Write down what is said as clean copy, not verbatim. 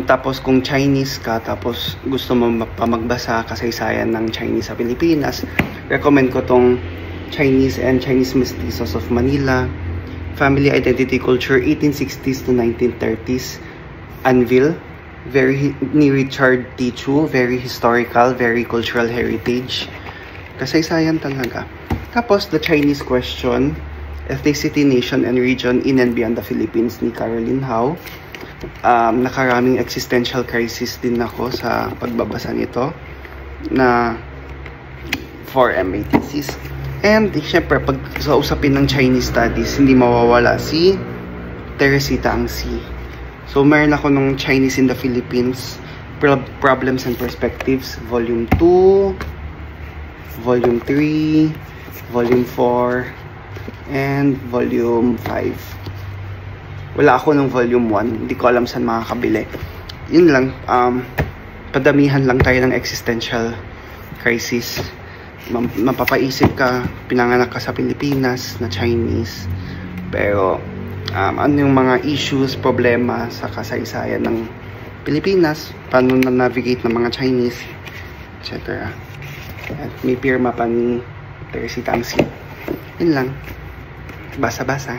Tapos kung Chinese ka, tapos gusto mo magbasa kasaysayan ng Chinese sa Pilipinas, recommend ko tong Chinese and Chinese Mestizos of Manila, Family Identity Culture 1860s to 1930s, Anvil, ni Richard T. Chu, very historical, very cultural heritage. Kasaysayan talaga. Tapos, The Chinese Question, Ethnicity, Nation, and Region in and Beyond the Philippines ni Caroline Howe. Nakaraming existential crisis din ako sa pagbabasa nito na for MATCs. And syempre, pag sa usapin ng Chinese studies, hindi mawawala si Teresita Ang-See. So, meron ako nung Chinese in the Philippines, Problems and Perspectives, Volume 2, Volume 3, Volume 4, and Volume 5. Wala ako ng Volume 1. Hindi ko alam saan makakabili. Yun lang. Padamihan lang tayo ng existential crisis. Mapapaisip ka, pinanganak ka sa Pilipinas na Chinese. Pero, ano yung mga issues, problema sa kasaysayan ng Pilipinas? Paano na-navigate ng mga Chinese? Etc. At may pirma pa ni Teresita Ang-See. Yun lang. Basa-basa.